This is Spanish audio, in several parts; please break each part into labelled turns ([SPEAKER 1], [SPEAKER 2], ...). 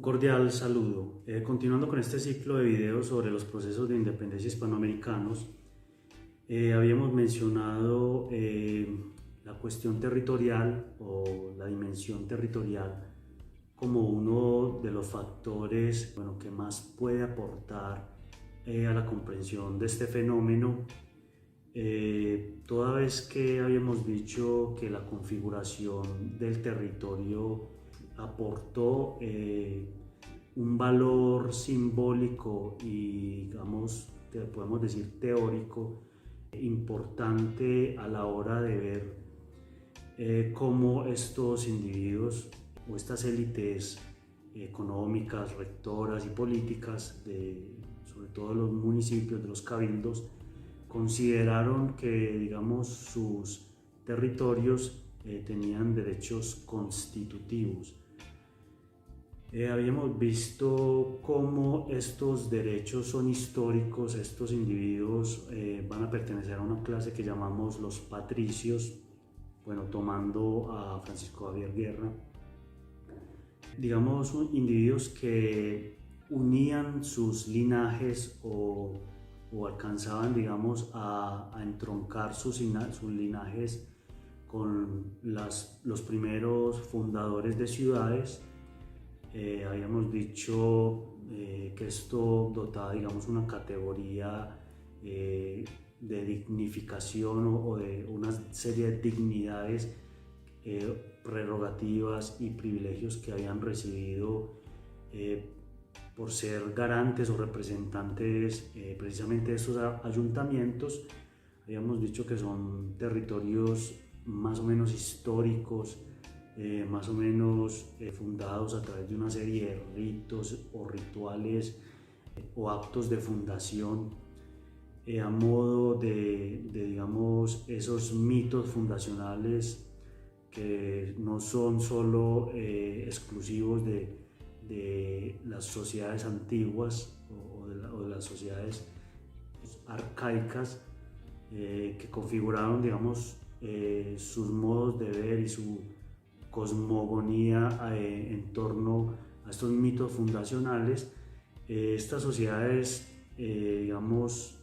[SPEAKER 1] Un cordial saludo. Continuando con este ciclo de videos sobre los procesos de independencia hispanoamericanos, habíamos mencionado la cuestión territorial o la dimensión territorial como uno de los factores que más puede aportar a la comprensión de este fenómeno, toda vez que habíamos dicho que la configuración del territorio aportó un valor simbólico y, digamos, podemos decir teórico, importante a la hora de ver cómo estos individuos o estas élites económicas, rectoras y políticas, sobre todo los municipios, de los cabildos, consideraron que, digamos, sus territorios tenían derechos constitutivos. Habíamos visto cómo estos derechos son históricos. Estos individuos van a pertenecer a una clase que llamamos los patricios, tomando a Francisco Javier Guerra, digamos, individuos que unían sus linajes o alcanzaban, digamos, a entroncar sus linajes con los primeros fundadores de ciudades. Habíamos dicho que esto dotaba, digamos, una categoría de dignificación o de una serie de dignidades, prerrogativas y privilegios que habían recibido por ser garantes o representantes precisamente de estos ayuntamientos. Habíamos dicho que son territorios más o menos históricos, más o menos fundados a través de una serie de ritos o rituales o actos de fundación, a modo de, digamos, esos mitos fundacionales que no son solo exclusivos de las sociedades antiguas o de las sociedades arcaicas, que configuraron, digamos, sus modos de ver y su cosmogonía en torno a estos mitos fundacionales. Estas sociedades, digamos,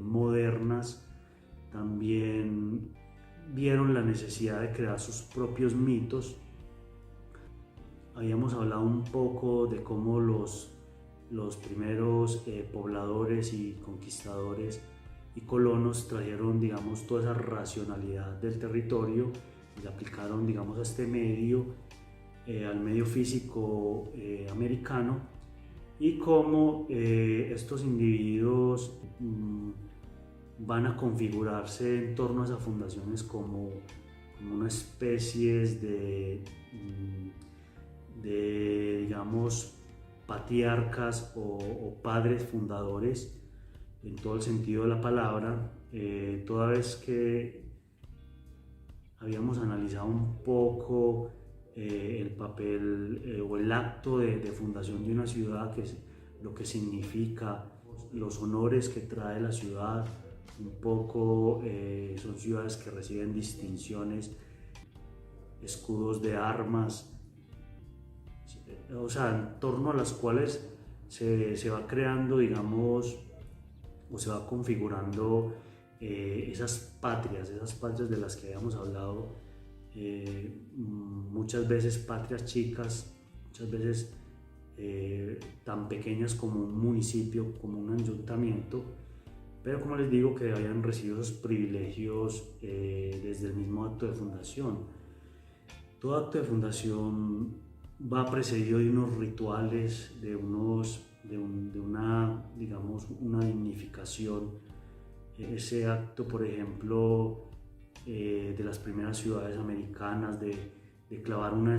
[SPEAKER 1] modernas también vieron la necesidad de crear sus propios mitos. Habíamos hablado un poco de cómo los primeros pobladores y conquistadores y colonos trajeron, digamos, toda esa racionalidad del territorio y la aplicaron, digamos, a este medio, al medio físico americano, y cómo estos individuos van a configurarse en torno a esas fundaciones como una especie de, digamos, patriarcas o padres fundadores en todo el sentido de la palabra, toda vez que habíamos analizado un poco el papel o el acto de fundación de una ciudad, que es lo que significa, los honores que trae la ciudad. Un poco son ciudades que reciben distinciones, escudos de armas, o sea, en torno a las cuales se va creando, digamos, o se va configurando esas patrias de las que habíamos hablado, muchas veces patrias chicas, muchas veces tan pequeñas como un municipio, como un ayuntamiento, pero, como les digo, que habían recibido esos privilegios desde el mismo acto de fundación. Todo acto de fundación va precedido de unos rituales, de una, digamos, una dignificación. Ese acto, por ejemplo, de las primeras ciudades americanas, de clavar una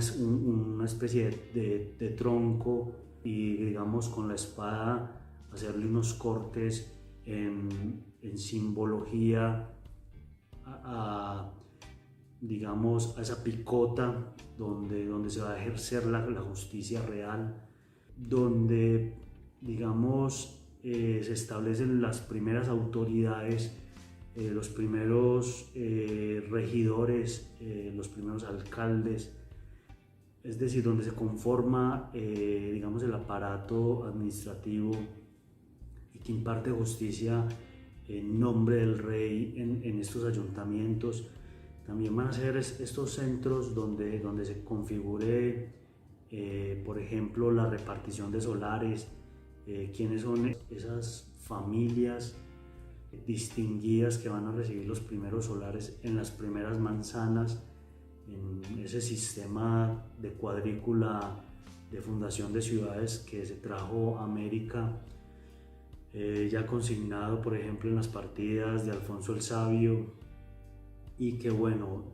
[SPEAKER 1] especie de tronco y, digamos, con la espada hacerle unos cortes en simbología digamos, a esa picota donde se va a ejercer la justicia real, donde, digamos, se establecen las primeras autoridades, los primeros regidores, los primeros alcaldes, es decir, donde se conforma, digamos, el aparato administrativo y que imparte justicia en nombre del rey en estos ayuntamientos. También van a ser estos centros donde se configure, por ejemplo, la repartición de solares, quiénes son esas familias distinguidas que van a recibir los primeros solares en las primeras manzanas, en ese sistema de cuadrícula de fundación de ciudades que se trajo a América, ya consignado por ejemplo en las partidas de Alfonso el Sabio, y que bueno,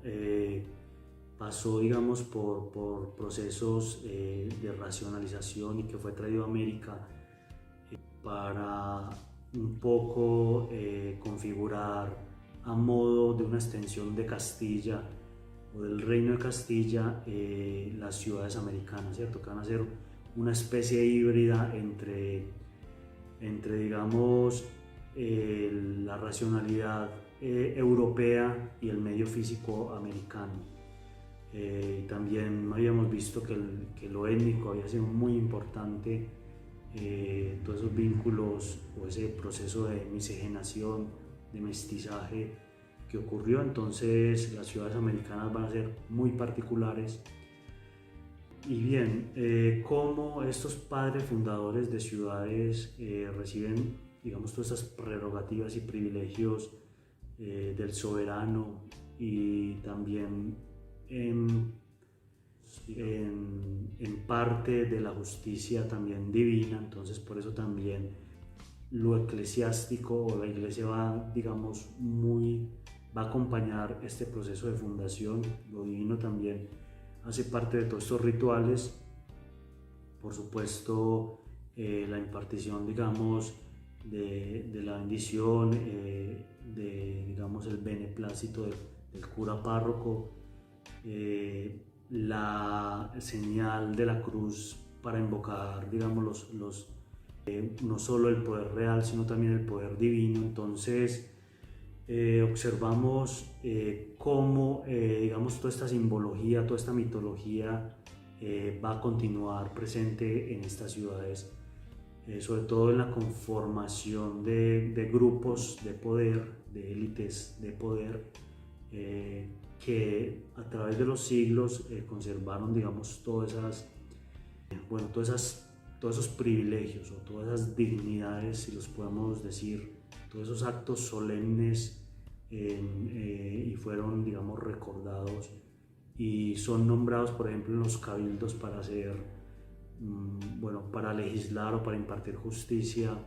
[SPEAKER 1] pasó digamos por procesos de racionalización y que fue traído a América para un poco configurar a modo de una extensión de Castilla o del Reino de Castilla las ciudades americanas, ¿cierto? Que van a ser una especie híbrida entre digamos la racionalidad europea y el medio físico americano. También habíamos visto que lo étnico había sido muy importante, todos esos vínculos o ese proceso de miscigenación, de mestizaje que ocurrió. Entonces las ciudades americanas van a ser muy particulares. Y bien, cómo estos padres fundadores de ciudades reciben, digamos, todas estas prerrogativas y privilegios del soberano, y también en parte de la justicia también divina. Entonces por eso también lo eclesiástico o la iglesia va, digamos, va a acompañar este proceso de fundación. Lo divino también hace parte de todos estos rituales. Por supuesto, la impartición, digamos, de la bendición, digamos, el beneplácito del cura párroco, la señal de la cruz para invocar, digamos, no solo el poder real, sino también el poder divino. Entonces, observamos cómo, digamos, toda esta simbología, toda esta mitología va a continuar presente en estas ciudades, sobre todo en la conformación de grupos de poder, de élites de poder, que a través de los siglos conservaron, digamos, todos esos privilegios o todas esas dignidades, si los podemos decir, todos esos actos solemnes, y fueron, digamos, recordados y son nombrados, por ejemplo, en los cabildos para hacer, para legislar o para impartir justicia.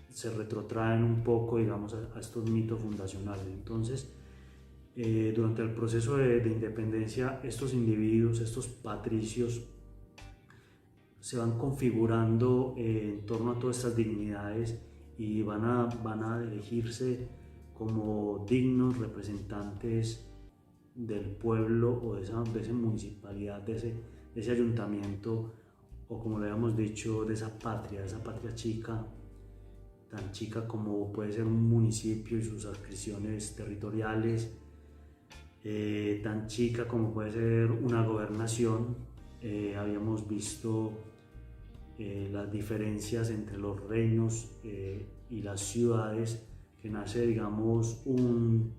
[SPEAKER 1] Se retrotraen un poco, digamos, a estos mitos fundacionales. Entonces, durante el proceso de independencia, estos individuos, estos patricios, se van configurando en torno a todas estas dignidades y van a elegirse como dignos representantes del pueblo o de esa municipalidad, de ese ayuntamiento, o como le habíamos dicho, de esa patria chica, tan chica como puede ser un municipio y sus adscripciones territoriales, tan chica como puede ser una gobernación. Habíamos visto las diferencias entre los reinos y las ciudades, que nace, digamos, una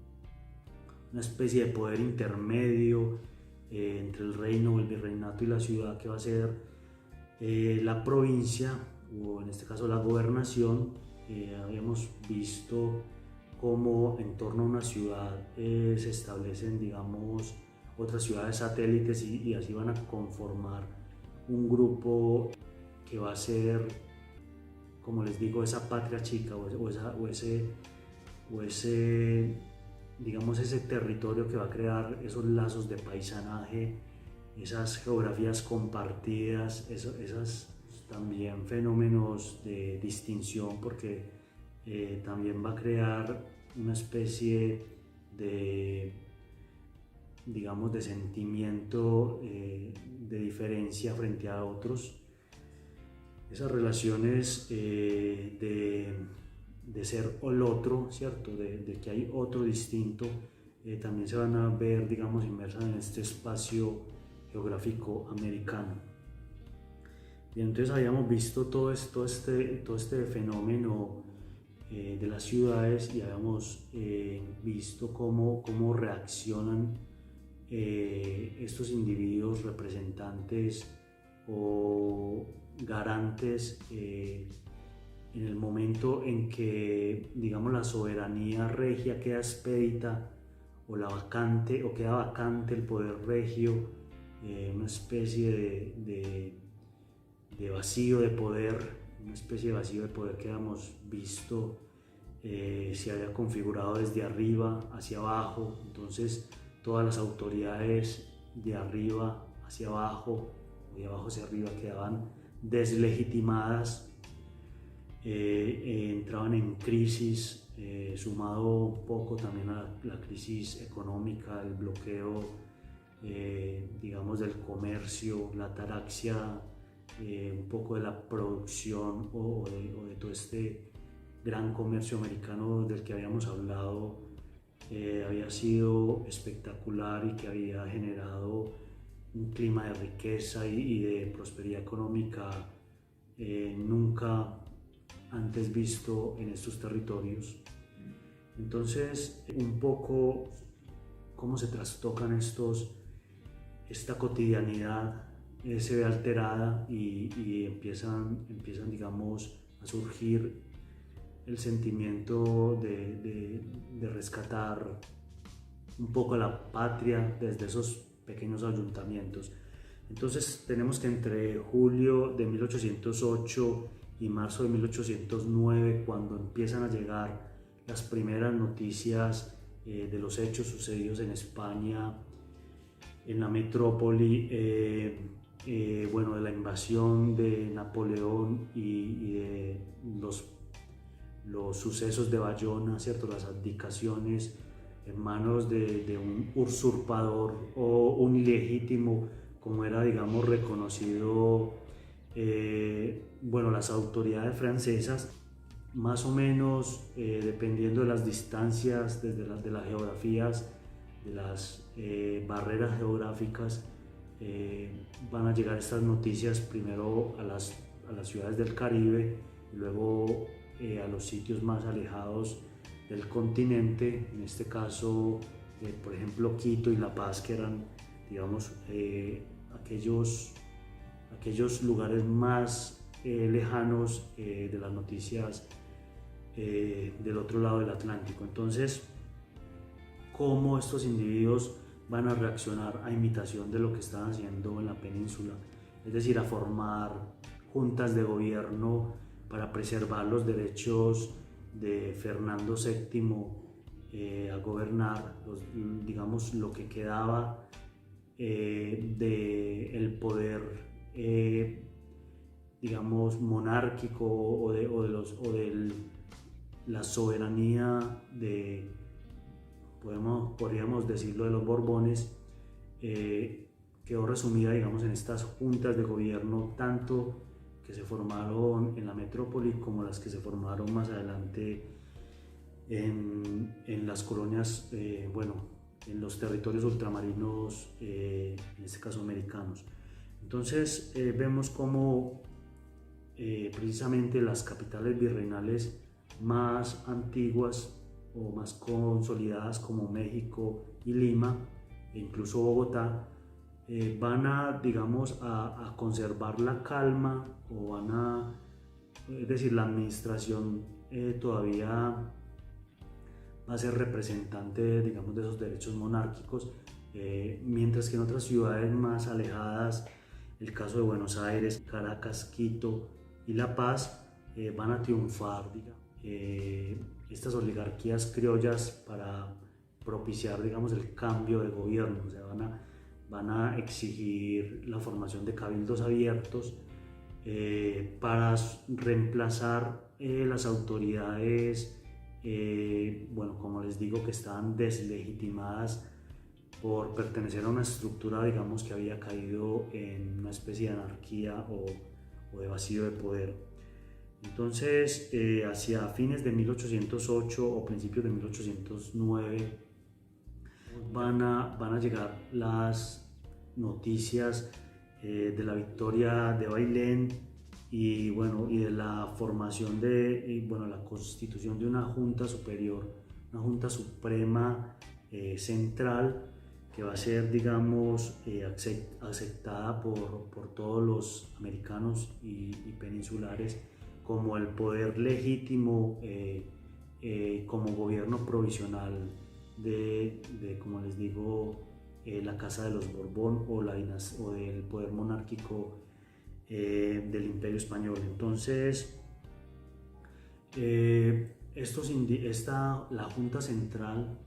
[SPEAKER 1] especie de poder intermedio entre el reino, el virreinato y la ciudad, que va a ser la provincia, o en este caso la gobernación. Habíamos visto cómo en torno a una ciudad se establecen, digamos, otras ciudades satélites, y así van a conformar un grupo que va a ser, como les digo, esa patria chica o ese, digamos, ese territorio que va a crear esos lazos de paisanaje, esas geografías compartidas, esas también fenómenos de distinción, porque también va a crear una especie de, digamos, de sentimiento de diferencia frente a otros. Esas relaciones de ser o el otro, ¿cierto? De que hay otro distinto, también se van a ver, digamos, inmersas en este espacio geográfico americano. Bien, entonces habíamos visto todo este fenómeno de las ciudades y habíamos visto cómo reaccionan estos individuos representantes o garantes en el momento en que, digamos, la soberanía regia queda expedita o queda vacante el poder regio, una especie de vacío de poder, que habíamos visto se había configurado desde arriba hacia abajo. Entonces todas las autoridades de arriba hacia abajo o de abajo hacia arriba quedaban deslegitimadas, entraban en crisis, sumado un poco también a la crisis económica, el bloqueo digamos del comercio, la ataraxia un poco de la producción o de todo este gran comercio americano del que habíamos hablado. Había sido espectacular y que había generado un clima de riqueza y de prosperidad económica nunca antes visto en estos territorios. Entonces, un poco cómo se trastocan esta cotidianidad se ve alterada y empiezan, digamos, a surgir el sentimiento de rescatar un poco la patria desde esos pequeños ayuntamientos. Entonces tenemos que entre julio de 1808 y marzo de 1809, cuando empiezan a llegar las primeras noticias de los hechos sucedidos en España, en la metrópoli, bueno, de la invasión de Napoleón y de los sucesos de Bayona, ¿cierto? Las abdicaciones en manos de un usurpador o un ilegítimo, como era, digamos, reconocido, bueno, las autoridades francesas, más o menos, dependiendo de las distancias, de las geografías, de las barreras geográficas, van a llegar estas noticias primero a las ciudades del Caribe y luego a los sitios más alejados del continente, en este caso, por ejemplo, Quito y La Paz, que eran, digamos, aquellos lugares más lejanos de las noticias del otro lado del Atlántico. Entonces, ¿cómo estos individuos van a reaccionar a imitación de lo que están haciendo en la península? Es decir, a formar juntas de gobierno para preservar los derechos de Fernando VII a gobernar, digamos, lo que quedaba del poder, digamos, monárquico o de la soberanía podríamos decirlo, de los Borbones, quedó resumida, digamos, en estas juntas de gobierno, tanto que se formaron en la metrópoli como las que se formaron más adelante en las colonias, bueno, en los territorios ultramarinos, en este caso americanos. Entonces vemos cómo precisamente las capitales virreinales más antiguas o más consolidadas, como México y Lima, e incluso Bogotá, van a, digamos, a conservar la calma, o es decir, la administración todavía va a ser representante, digamos, de esos derechos monárquicos, mientras que en otras ciudades más alejadas, el caso de Buenos Aires, Caracas, Quito y La Paz, van a triunfar, digamos, estas oligarquías criollas para propiciar, digamos, el cambio de gobierno. O sea, van a exigir la formación de cabildos abiertos para reemplazar las autoridades, bueno, como les digo, que estaban deslegitimadas por pertenecer a una estructura, digamos, que había caído en una especie de anarquía o de vacío de poder. Entonces, hacia fines de 1808 o principios de 1809 van a llegar las noticias de la victoria de Bailén y bueno, y de la formación la constitución de una junta superior, una junta suprema central, que va a ser, digamos, aceptada por todos los americanos y peninsulares como el poder legítimo como gobierno provisional como les digo, la Casa de los Borbón o del poder monárquico del Imperio Español. Entonces, la Junta Central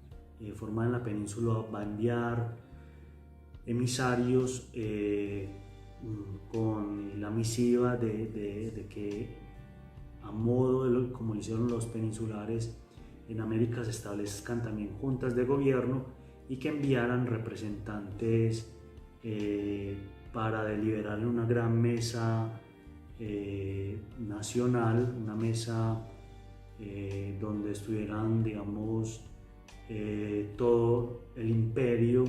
[SPEAKER 1] formada en la península va a enviar emisarios con la misiva de que, a modo como lo hicieron los peninsulares en América, se establezcan también juntas de gobierno y que enviaran representantes para deliberar en una gran mesa nacional, una mesa donde estuvieran, digamos, todo el imperio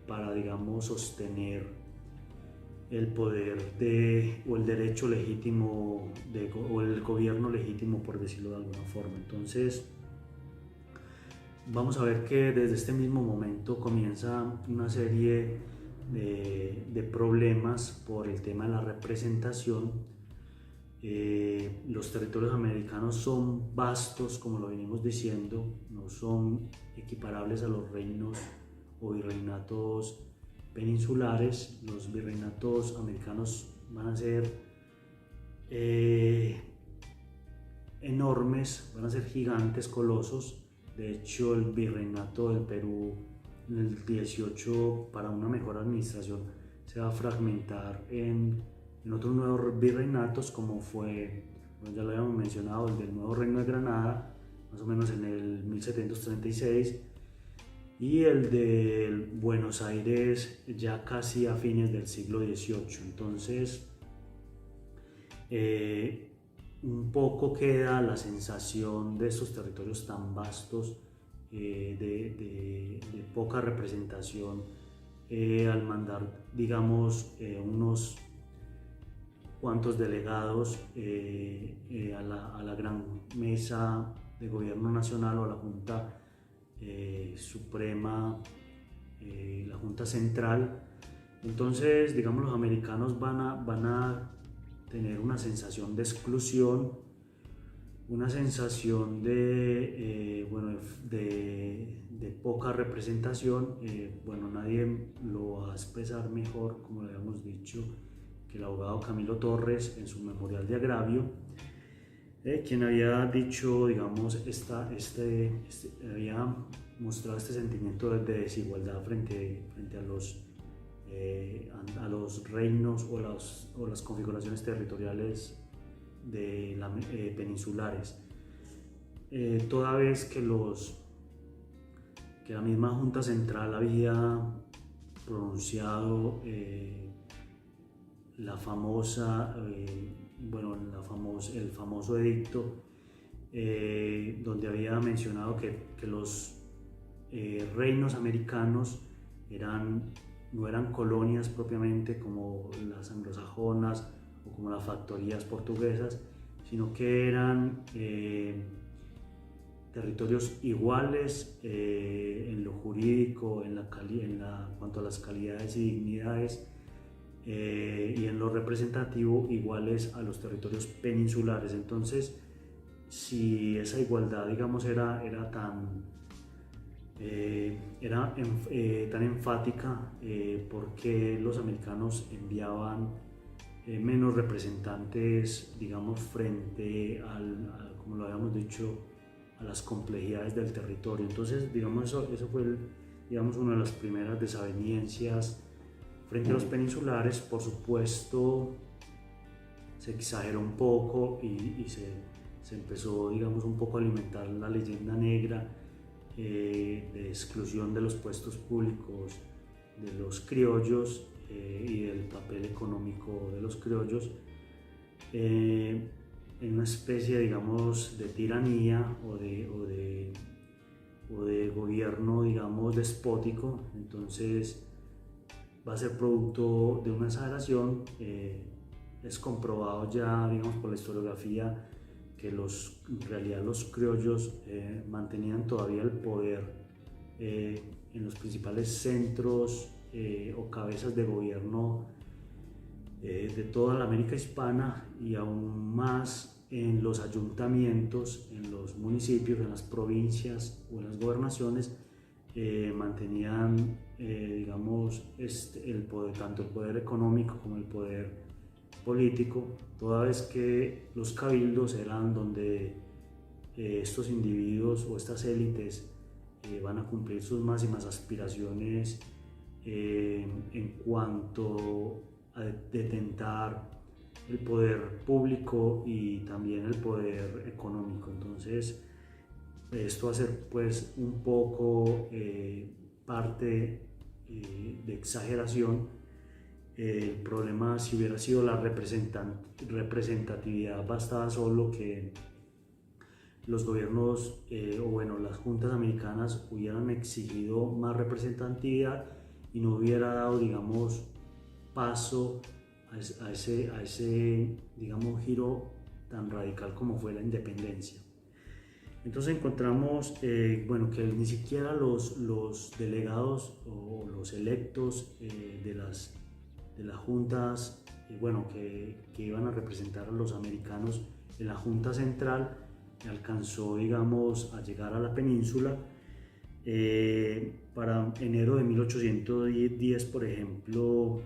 [SPEAKER 1] para, digamos, sostener el poder o el derecho legítimo o el gobierno legítimo, por decirlo de alguna forma. Entonces, vamos a ver que desde este mismo momento comienza una serie de problemas por el tema de la representación. Los territorios americanos son vastos, como lo venimos diciendo, no son equiparables a los reinos o virreinatos peninsulares. Los virreinatos americanos van a ser enormes, van a ser gigantes, colosos. De hecho, el virreinato del Perú en el 18, para una mejor administración, se va a fragmentar en otros nuevos virreinatos, como fue, ya lo habíamos mencionado, el del Nuevo Reino de Granada, más o menos en el 1736, y el de Buenos Aires ya casi a fines del siglo XVIII. Entonces, un poco queda la sensación de estos territorios tan vastos, de poca representación, al mandar, digamos, unos cuantos delegados a la gran mesa de gobierno nacional o a la Junta Suprema, la Junta Central. Entonces, digamos, los americanos van a tener una sensación de exclusión, una sensación de poca representación. Nadie lo va a expresar mejor, como le habíamos dicho, que el abogado Camilo Torres en su memorial de agravio, quien había dicho, digamos, había mostrado este sentimiento de desigualdad frente a los reinos o las configuraciones territoriales peninsulares, toda vez que la misma Junta Central había pronunciado el famoso edicto, donde había mencionado que los reinos americanos no eran colonias propiamente como las anglosajonas o como las factorías portuguesas, sino que eran territorios iguales en lo jurídico, en cuanto a las calidades y dignidades, y en lo representativo iguales a los territorios peninsulares. Entonces, si esa igualdad, digamos, era tan enfática, porque los americanos enviaban menos representantes, digamos, frente como lo habíamos dicho, a las complejidades del territorio. Entonces, digamos, eso fue digamos, una de las primeras desavenencias frente a los peninsulares. Por supuesto, se exageró un poco y se empezó, digamos, un poco a alimentar la leyenda negra de exclusión de los puestos públicos de los criollos y del papel económico de los criollos, en una especie, digamos, de tiranía o de gobierno, digamos, despótico. Entonces, va a ser producto de una exageración. Es comprobado ya, digamos, por la historiografía que en realidad los criollos mantenían todavía el poder en los principales centros o cabezas de gobierno de toda la América hispana, y aún más en los ayuntamientos, en los municipios, en las provincias o en las gobernaciones. Mantenían digamos el poder, tanto el poder económico como el poder político, toda vez que los cabildos eran donde estos individuos o estas élites van a cumplir sus máximas aspiraciones en cuanto a detentar el poder público y también el poder económico. Entonces esto va a ser pues un poco parte de exageración. El problema, si hubiera sido la representatividad, bastaba solo que los gobiernos o bueno, las juntas americanas hubieran exigido más representatividad y no hubiera dado, digamos, paso a ese digamos, giro tan radical como fue la independencia. Entonces encontramos bueno, que ni siquiera los delegados o los electos de las juntas bueno, que iban a representar a los americanos en la Junta Central alcanzó, digamos, a llegar a la península. Para enero de 1810, por ejemplo,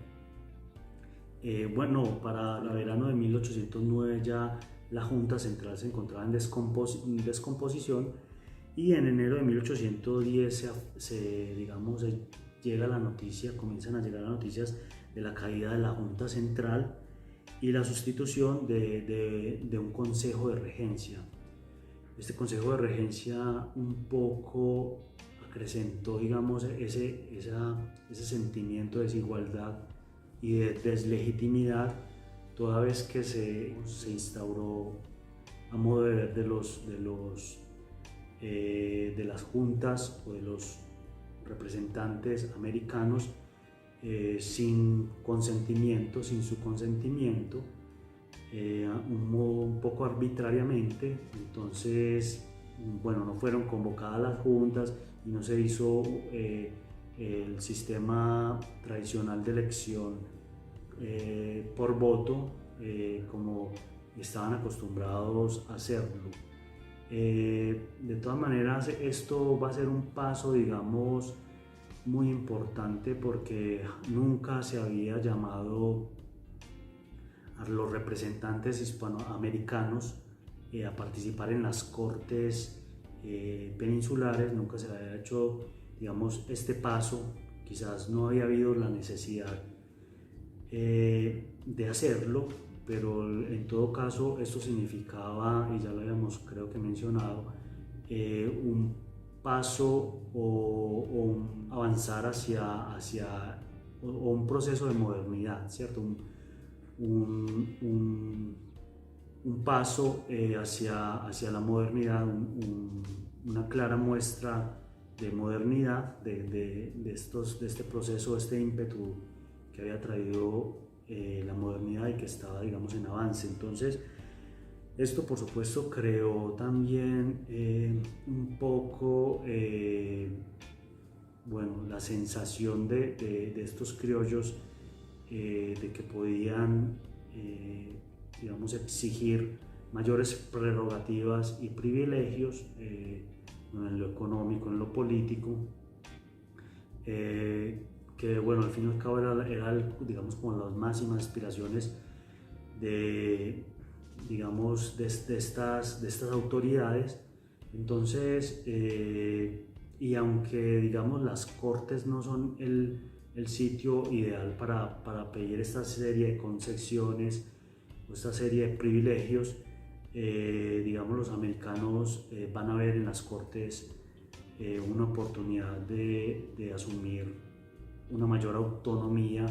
[SPEAKER 1] bueno, para el verano de 1809 ya la Junta Central se encontraba en descomposición, y en enero de 1810 digamos, llega la noticia, comienzan a llegar las noticias de la caída de la Junta Central y la sustitución de un consejo de regencia. Este consejo de regencia un poco acrecentó, digamos, ese sentimiento de desigualdad y de deslegitimidad, toda vez que se instauró, a modo de ver, de las juntas o de los representantes americanos, sin su consentimiento, un poco arbitrariamente. Entonces, bueno, no fueron convocadas las juntas y no se hizo el sistema tradicional de elección por voto como estaban acostumbrados a hacerlo. De todas maneras, esto va a ser un paso, digamos, muy importante, porque nunca se había llamado a los representantes hispanoamericanos a participar en las cortes peninsulares. Nunca se había hecho, digamos, este paso. Quizás no había habido la necesidad de hacerlo, pero en todo caso esto significaba, y ya lo habíamos creo que mencionado, un paso o un avanzar hacia un proceso de modernidad, ¿cierto? Un paso hacia la modernidad, una clara muestra de modernidad de este proceso, este ímpetu que había traído la modernidad y que estaba, digamos, en avance. Entonces, esto por supuesto creó también un poco bueno, la sensación de estos criollos de que podían digamos, exigir mayores prerrogativas y privilegios en lo económico, en lo político, que bueno, al fin y al cabo era digamos, como las máximas aspiraciones digamos, de estas autoridades. Entonces, y aunque, digamos, las cortes no son el sitio ideal para pedir esta serie de concesiones o esta serie de privilegios, digamos, los americanos van a ver en las cortes una oportunidad de asumir una mayor autonomía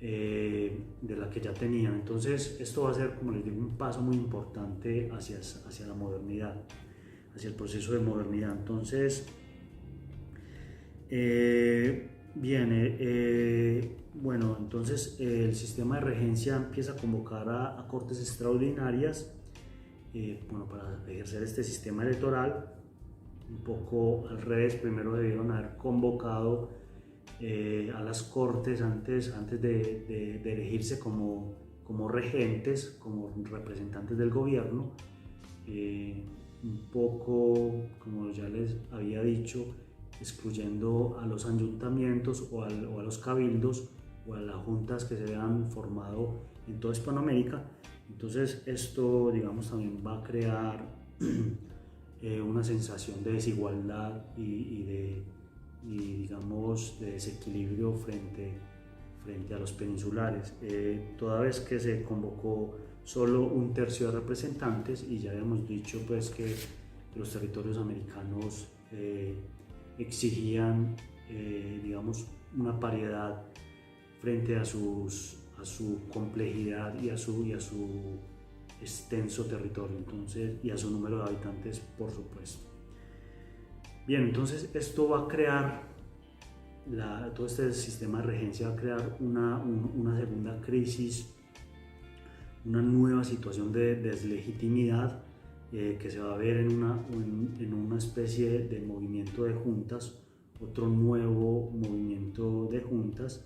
[SPEAKER 1] de la que ya tenían. Entonces esto va a ser, como les digo, un paso muy importante hacia la modernidad, hacia el proceso de modernidad. Entonces, Bien, bueno, entonces el sistema de regencia empieza a convocar a cortes extraordinarias, bueno, para ejercer este sistema electoral. Un poco al revés, primero debieron haber convocado a las cortes antes de elegirse como regentes, como representantes del gobierno. Un poco, como ya les había dicho, excluyendo a los ayuntamientos o a los cabildos o a las juntas que se habían formado en toda Hispanoamérica. Entonces esto, digamos, también va a crear una sensación de desigualdad y digamos, de desequilibrio frente a los peninsulares. Toda vez que se convocó solo un tercio de representantes, y ya habíamos dicho pues que los territorios americanos exigían digamos una paridad frente a su complejidad y a su extenso territorio, entonces, y a su número de habitantes, por supuesto. Bien, entonces esto va a crear, todo este sistema de regencia va a crear una segunda crisis, una nueva situación de deslegitimidad que se va a ver en una especie de movimiento de juntas, otro nuevo movimiento de juntas,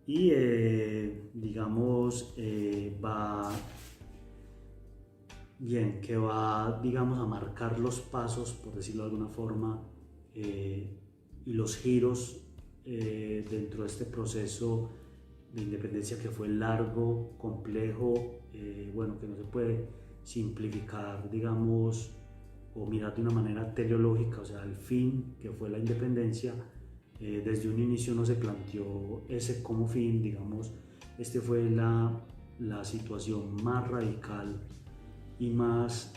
[SPEAKER 1] y digamos que va, digamos, a marcar los pasos, por decirlo de alguna forma, y los giros dentro de este proceso de independencia que fue largo, complejo, bueno, que no se puede simplificar, digamos, o mirar de una manera teleológica, o sea, el fin que fue la independencia, desde un inicio no se planteó ese como fin, digamos, este fue la situación más radical y más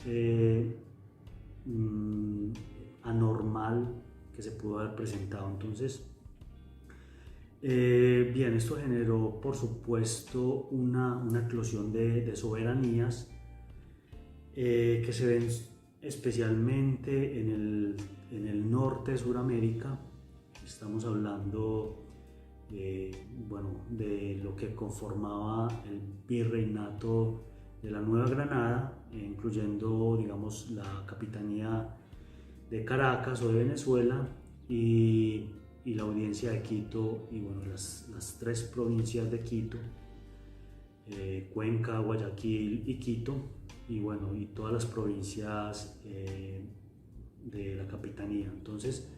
[SPEAKER 1] anormal que se pudo haber presentado. Entonces, bien, esto generó, por supuesto, una eclosión de soberanías que se ven especialmente en el norte de Sudamérica. Estamos hablando bueno, de lo que conformaba el virreinato de la Nueva Granada, incluyendo, digamos, la capitanía de Caracas o de Venezuela y la audiencia de Quito, y bueno, las tres provincias de Quito, Cuenca, Guayaquil y Quito, y bueno, y todas las provincias de la capitanía. Entonces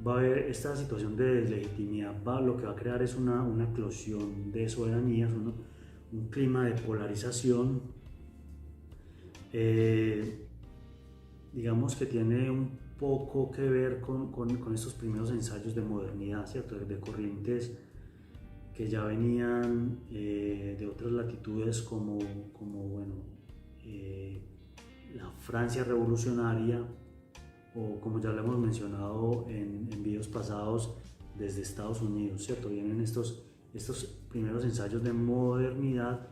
[SPEAKER 1] va a haber esta situación de deslegitimidad, lo que va a crear es una eclosión de soberanías, un clima de polarización, digamos que tiene un poco que ver con estos primeros ensayos de modernidad, ¿cierto? De corrientes que ya venían de otras latitudes como bueno, la Francia revolucionaria, o como ya lo hemos mencionado en videos pasados, desde Estados Unidos, ¿cierto? Vienen estos primeros ensayos de modernidad,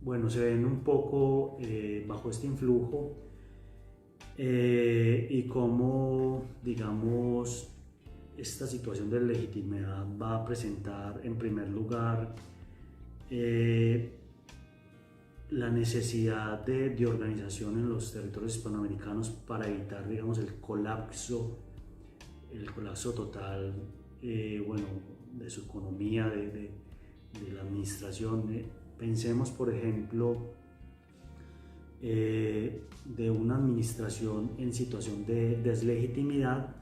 [SPEAKER 1] bueno, se ven un poco bajo este influjo, y cómo, digamos, esta situación de legitimidad va a presentar en primer lugar la necesidad de organización en los territorios hispanoamericanos para evitar, digamos, el colapso total, bueno, de su economía, de la administración. Pensemos, por ejemplo, de una administración en situación de deslegitimidad,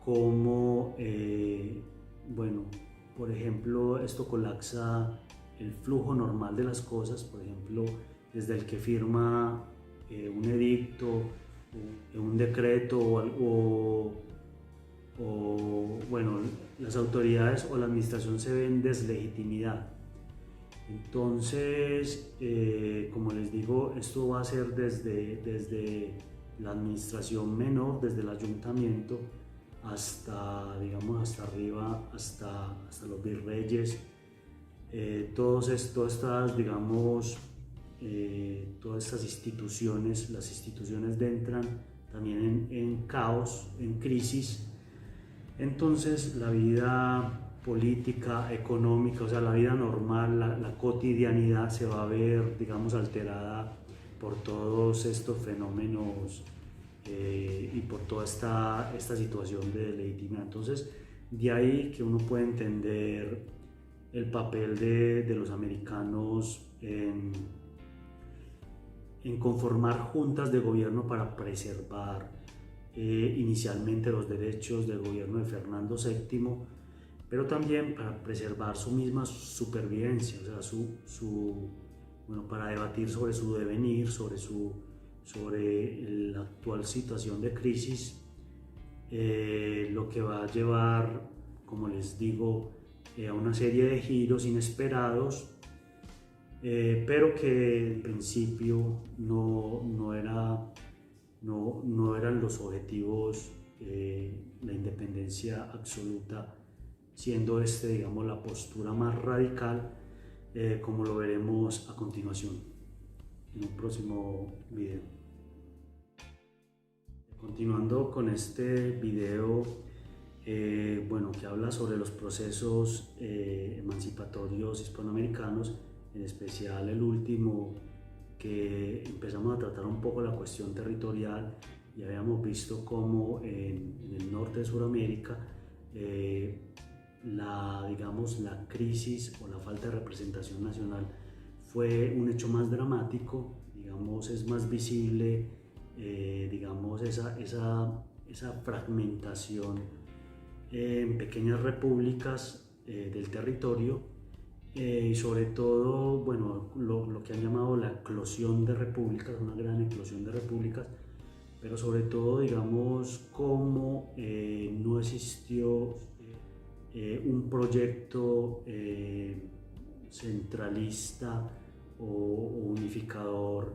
[SPEAKER 1] como, bueno, por ejemplo, esto colapsa el flujo normal de las cosas, por ejemplo, desde el que firma un edicto, un decreto o bueno, las autoridades o la administración se ven en deslegitimidad. Entonces, como les digo, esto va a ser desde la administración menor, desde el ayuntamiento, hasta, digamos, hasta arriba, hasta los virreyes, todas estas, digamos, todas estas instituciones, las instituciones entran también en caos, en crisis, Entonces la vida política, económica, o sea, la vida normal, la cotidianidad se va a ver, digamos, alterada por todos estos fenómenos y por toda esta situación de legitimidad. Entonces, de ahí que uno puede entender el papel de los americanos en conformar juntas de gobierno para preservar inicialmente los derechos del gobierno de Fernando VII, pero también para preservar su misma supervivencia, o sea, bueno, para debatir sobre su devenir, sobre la actual situación de crisis, lo que va a llevar, como les digo, a una serie de giros inesperados, pero que en principio no eran los objetivos, la independencia absoluta, siendo digamos, la postura más radical, como lo veremos a continuación en un próximo video. Continuando con este video, bueno, que habla sobre los procesos emancipatorios hispanoamericanos, en especial el último, que empezamos a tratar un poco la cuestión territorial y habíamos visto cómo en el norte de Sudamérica digamos, la crisis o la falta de representación nacional fue un hecho más dramático, digamos, es más visible, digamos, esa fragmentación en pequeñas repúblicas del territorio, y sobre todo, bueno, lo que han llamado la eclosión de repúblicas, una gran eclosión de repúblicas, pero sobre todo, digamos, cómo no existió un proyecto centralista o unificador,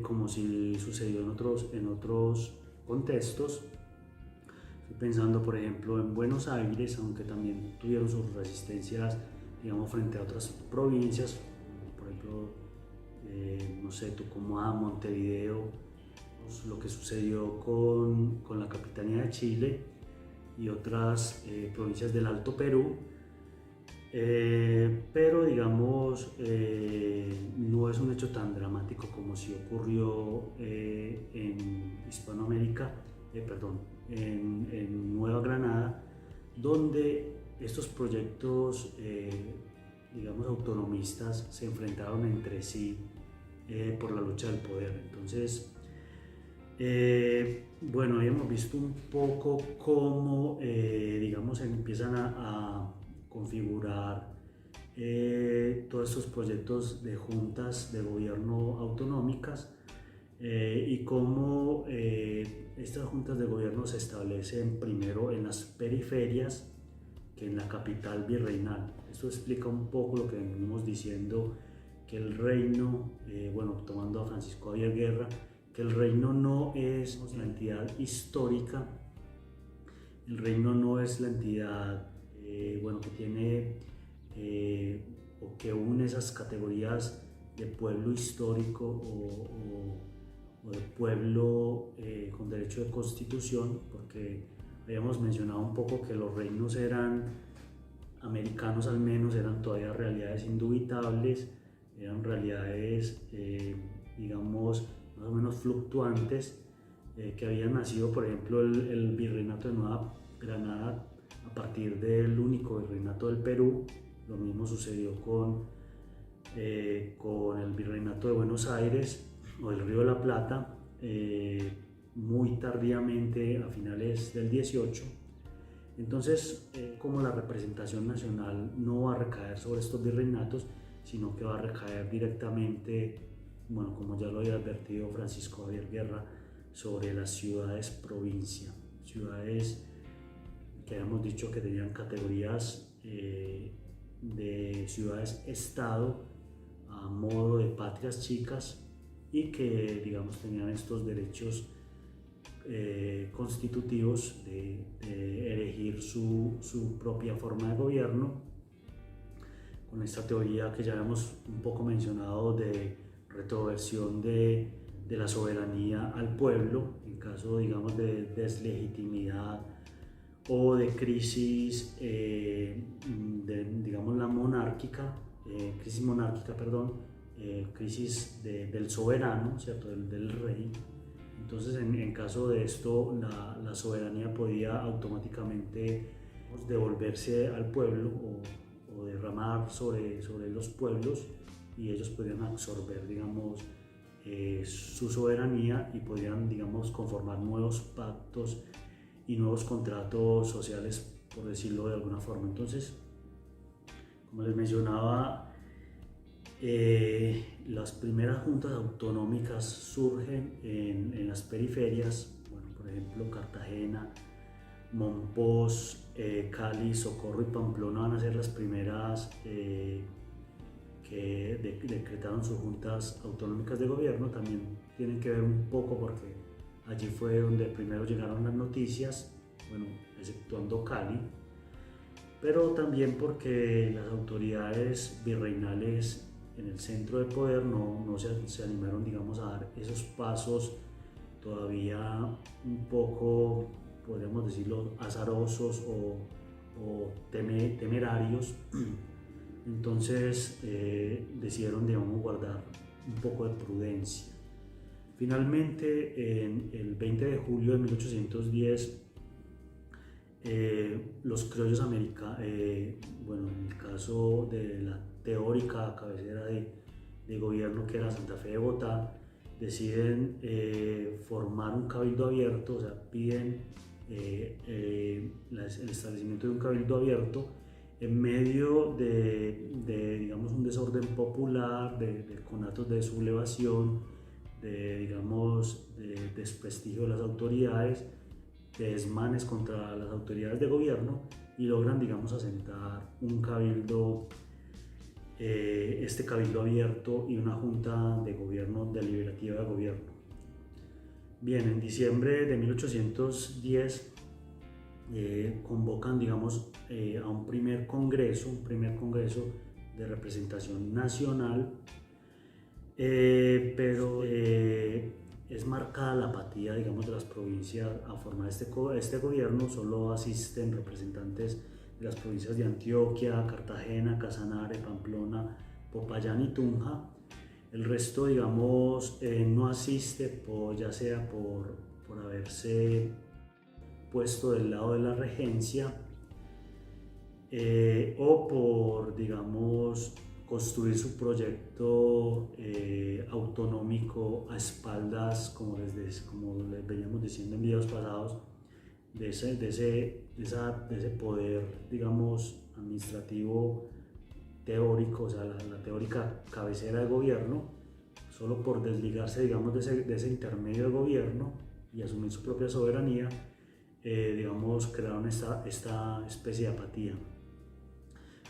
[SPEAKER 1] como si sucedió en otros contextos. Estoy pensando, por ejemplo, en Buenos Aires, aunque también tuvieron sus resistencias, digamos, frente a otras provincias, por ejemplo, no sé, Tucumán, Montevideo, pues, lo que sucedió con la Capitanía de Chile y otras provincias del Alto Perú, pero digamos, no es un hecho tan dramático como si ocurrió en Hispanoamérica, perdón, en Nueva Granada, donde estos proyectos, digamos, autonomistas se enfrentaron entre sí por la lucha del poder. Entonces, bueno, habíamos visto un poco cómo, digamos, empiezan a configurar todos estos proyectos de juntas de gobierno autonómicas, y cómo estas juntas de gobierno se establecen primero en las periferias que en la capital virreinal. Esto explica un poco lo que venimos diciendo, que el reino, bueno, tomando a Francisco Javier Guerra, que el reino no es la entidad histórica, el reino no es la entidad, bueno, que tiene o que une esas categorías de pueblo histórico o de pueblo con derecho de constitución, porque habíamos mencionado un poco que los reinos eran americanos, al menos eran todavía realidades indubitables, eran realidades, digamos, más o menos fluctuantes, que habían nacido, por ejemplo, el virreinato de Nueva Granada a partir del único virreinato del Perú. Lo mismo sucedió con el virreinato de Buenos Aires o el Río de la Plata, muy tardíamente a finales del 18. Entonces, como la representación nacional no va a recaer sobre estos virreinatos, sino que va a recaer directamente, bueno, como ya lo había advertido Francisco Javier Guerra, sobre las ciudades provincia, ciudades que habíamos dicho que tenían categorías de ciudades-estado a modo de patrias chicas y que, digamos, tenían estos derechos constitutivos de elegir su propia forma de gobierno, con esta teoría que ya hemos un poco mencionado de retroversión de la soberanía al pueblo en caso, digamos, de deslegitimidad o de crisis, digamos, la monárquica, crisis monárquica, perdón, crisis del soberano, ¿cierto? Del rey. Entonces, en caso de esto, la soberanía podía automáticamente devolverse al pueblo o derramar sobre los pueblos, y ellos podían absorber, digamos, su soberanía, y podían, digamos, conformar nuevos pactos y nuevos contratos sociales, por decirlo de alguna forma. Entonces, como les mencionaba, las primeras juntas autonómicas surgen en las periferias, bueno, por ejemplo, Cartagena, Monpós, Cali, Socorro y Pamplona van a ser las primeras que decretaron sus juntas autonómicas de gobierno. También tienen que ver un poco porque allí fue donde primero llegaron las noticias, bueno, exceptuando Cali, pero también porque las autoridades virreinales en el centro de poder no se animaron, digamos, a dar esos pasos todavía un poco, podríamos decirlo, azarosos o temerarios. Entonces decidieron, digamos, guardar un poco de prudencia. Finalmente, en el 20 de julio de 1810, los criollos americanos, bueno, en el caso de la teórica cabecera de gobierno, que era Santa Fe de Bogotá, deciden formar un cabildo abierto, o sea, piden el establecimiento de un cabildo abierto en medio de digamos, un desorden popular, de conatos de sublevación, digamos, de desprestigio de las autoridades, de desmanes contra las autoridades de gobierno, y logran, digamos, asentar un cabildo, este cabildo abierto, y una junta de gobierno deliberativa de gobierno. Bien, en diciembre de 1810 convocan, digamos, a un primer congreso de representación nacional, pero es marcada la apatía, digamos, de las provincias a formar este gobierno. Solo asisten representantes de las provincias de Antioquia, Cartagena, Casanare, Pamplona, Popayán y Tunja. El resto, digamos, no asiste, ya sea por haberse puesto del lado de la regencia, o por, digamos, construir su proyecto autonómico a espaldas, como les veníamos diciendo en videos pasados, de ese poder, digamos, administrativo teórico, o sea, la teórica cabecera de gobierno, solo por desligarse, digamos, de ese intermedio de gobierno y asumir su propia soberanía, digamos, crearon esta especie de apatía.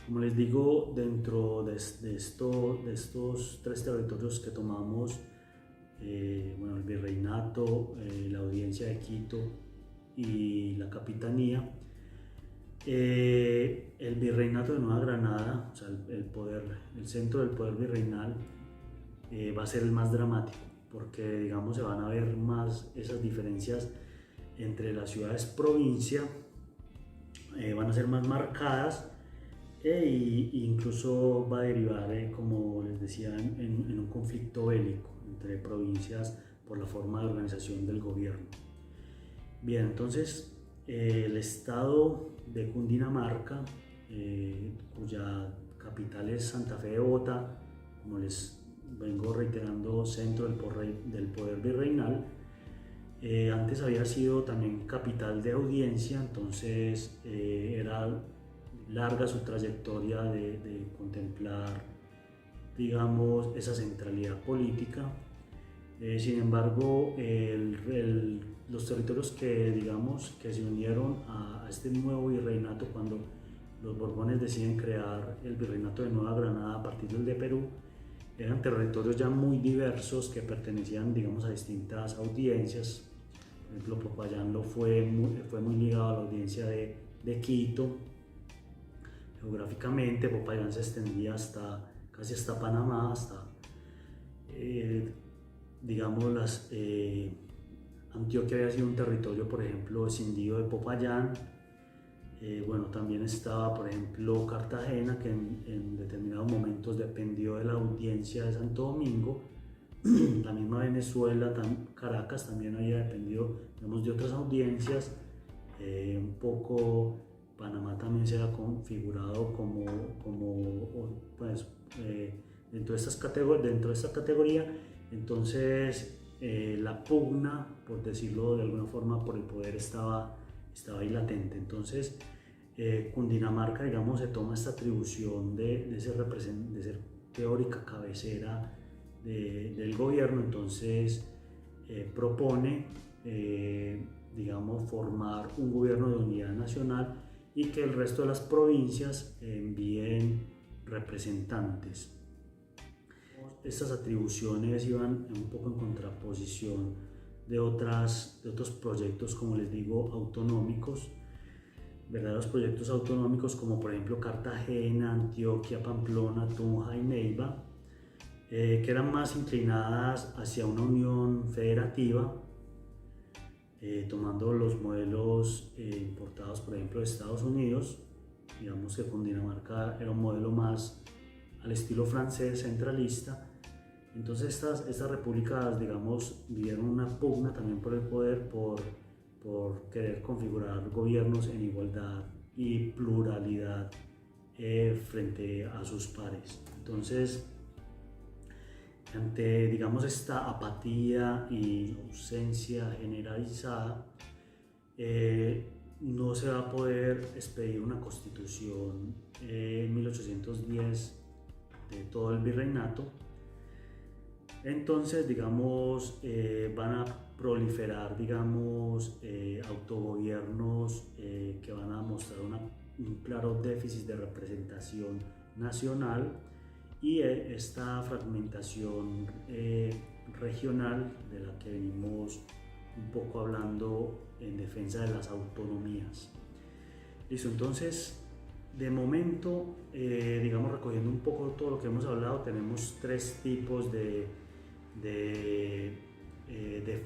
[SPEAKER 1] Como les digo, dentro de estos tres territorios que tomamos, bueno, el virreinato, la audiencia de Quito y la capitanía, el virreinato de Nueva Granada, o sea, el centro del poder virreinal, va a ser el más dramático, porque, digamos, se van a ver más esas diferencias entre las ciudades provincia, van a ser más marcadas, e incluso va a derivar, como les decía, en un conflicto bélico entre provincias por la forma de organización del gobierno. Bien, entonces el estado de Cundinamarca, cuya capital es Santa Fe de Bogotá, como les vengo reiterando, centro del poder virreinal, antes había sido también capital de audiencia. Entonces era larga su trayectoria de contemplar, digamos, esa centralidad política. Sin embargo, los territorios que, digamos, que se unieron a este nuevo virreinato cuando los Borbones deciden crear el virreinato de Nueva Granada a partir del de Perú, eran territorios ya muy diversos que pertenecían, digamos, a distintas audiencias. Por ejemplo, Popayán fue muy ligado a la audiencia de Quito. Geográficamente, Popayán se extendía casi hasta Panamá, hasta, digamos, Antioquia había sido un territorio, por ejemplo, escindido de Popayán. Bueno, también estaba, por ejemplo, Cartagena, que en determinados momentos dependió de la audiencia de Santo Domingo. La misma Venezuela, Caracas también había dependido, digamos, de otras audiencias. Un poco Panamá también se ha configurado pues, dentro de esta categoría. Entonces, la pugna, por decirlo de alguna forma, por el poder estaba ahí latente. Entonces, Cundinamarca, digamos, se toma esta atribución de ser teórica cabecera del gobierno. Entonces, propone, digamos, formar un gobierno de unidad nacional y que el resto de las provincias envíen representantes. Estas atribuciones iban un poco en contraposición de otros proyectos, como les digo, autonómicos, verdaderos proyectos autonómicos, como por ejemplo Cartagena, Antioquia, Pamplona, Tunja y Neiva, que eran más inclinadas hacia una unión federativa, tomando los modelos importados, por ejemplo, de Estados Unidos. Digamos que Cundinamarca era un modelo más al estilo francés, centralista. Entonces estas repúblicas, digamos, vivieron una pugna también por el poder, por querer configurar gobiernos en igualdad y pluralidad frente a sus pares. Entonces, ante, digamos, esta apatía y ausencia generalizada, no se va a poder expedir una constitución en 1810 de todo el virreinato. Entonces, digamos, van a proliferar, digamos, autogobiernos que van a mostrar un claro déficit de representación nacional, y esta fragmentación regional de la que venimos un poco hablando en defensa de las autonomías. Listo, entonces, de momento, digamos, recogiendo un poco todo lo que hemos hablado, tenemos tres tipos de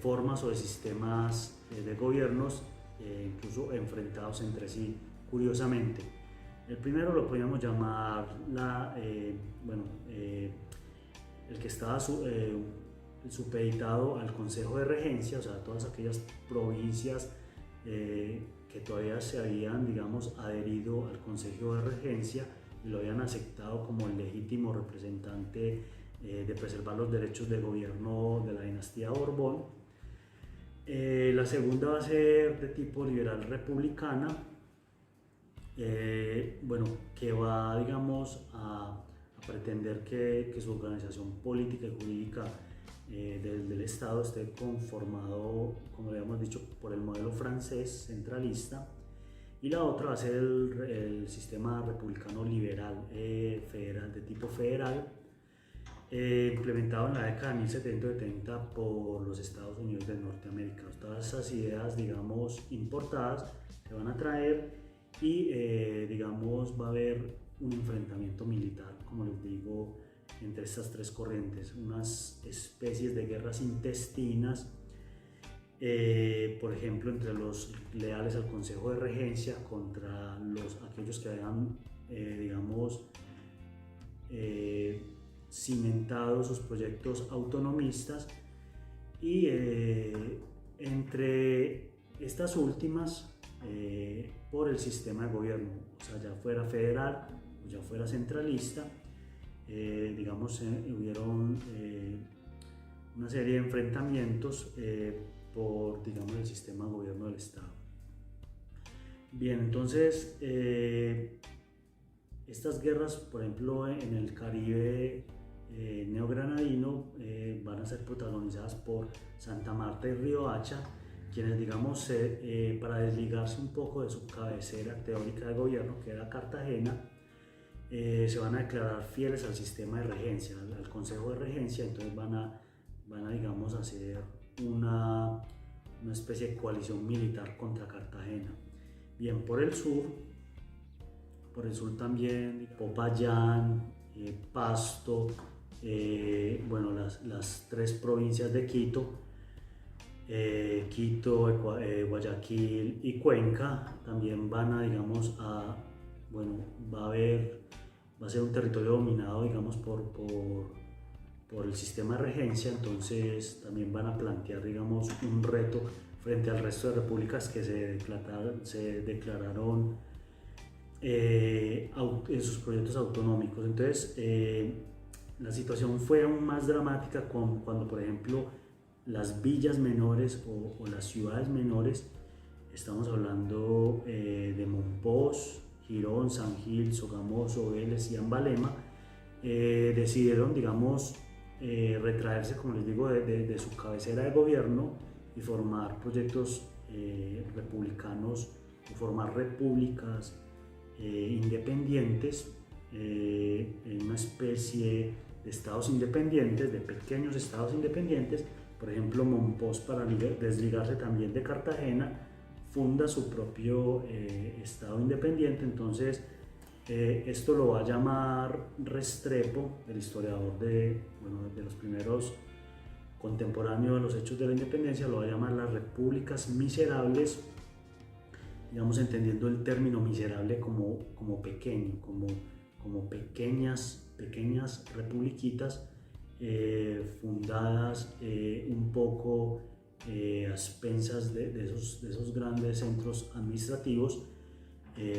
[SPEAKER 1] formas o de sistemas de gobiernos, incluso enfrentados entre sí, curiosamente. El primero lo podríamos llamar el que estaba supeditado al Consejo de Regencia, o sea, todas aquellas provincias que todavía se habían, digamos, adherido al Consejo de Regencia y lo habían aceptado como el legítimo representante de preservar los derechos de gobierno de la dinastía Borbón. La segunda va a ser de tipo liberal republicana, que va, digamos, a pretender que su organización política y jurídica del Estado esté conformado, como habíamos dicho, por el modelo francés centralista. Y la otra va a ser el sistema republicano liberal federal, de tipo federal, implementado en la década de 1770 por los Estados Unidos de Norteamérica. Todas esas ideas, digamos, importadas se van a traer y, digamos, va a haber un enfrentamiento militar, como les digo, entre estas tres corrientes, unas especies de guerras intestinas, por ejemplo, entre los leales al Consejo de Regencia contra aquellos que habían, digamos, cimentado sus proyectos autonomistas, y entre estas últimas por el sistema de gobierno, o sea, ya fuera federal o ya fuera centralista. Digamos, hubieron una serie de enfrentamientos por, digamos, el sistema de gobierno del Estado. Bien, entonces, estas guerras, por ejemplo, en el Caribe neogranadino, van a ser protagonizadas por Santa Marta y Riohacha, quienes, digamos, para desligarse un poco de su cabecera teórica de gobierno, que era Cartagena, se van a declarar fieles al sistema de regencia, al Consejo de Regencia. Entonces van a digamos, hacer una especie de coalición militar contra Cartagena. Bien, por el sur también Popayán, Pasto, bueno, las tres provincias de Quito, Quito, Guayaquil y Cuenca también van a, digamos, bueno, va a ser un territorio dominado, digamos, por el sistema de regencia. Entonces también van a plantear, digamos, un reto frente al resto de repúblicas que se declararon en sus proyectos autonómicos. Entonces la situación fue aún más dramática cuando, por ejemplo, las villas menores o las ciudades menores, estamos hablando de Mompox, Girón, San Gil, Sogamoso, Vélez y Ambalema, decidieron, digamos, retraerse, como les digo, de su cabecera de gobierno y formar proyectos republicanos o formar repúblicas independientes, en una especie de estados independientes, de pequeños estados independientes. Por ejemplo, Mompox, para desligarse también de Cartagena, funda su propio estado independiente. Entonces esto lo va a llamar Restrepo, el historiador de los primeros contemporáneos de los hechos de la independencia, lo va a llamar las repúblicas miserables, digamos, entendiendo el término miserable como pequeño, como pequeñas republiquitas fundadas un poco a expensas de esos grandes centros administrativos,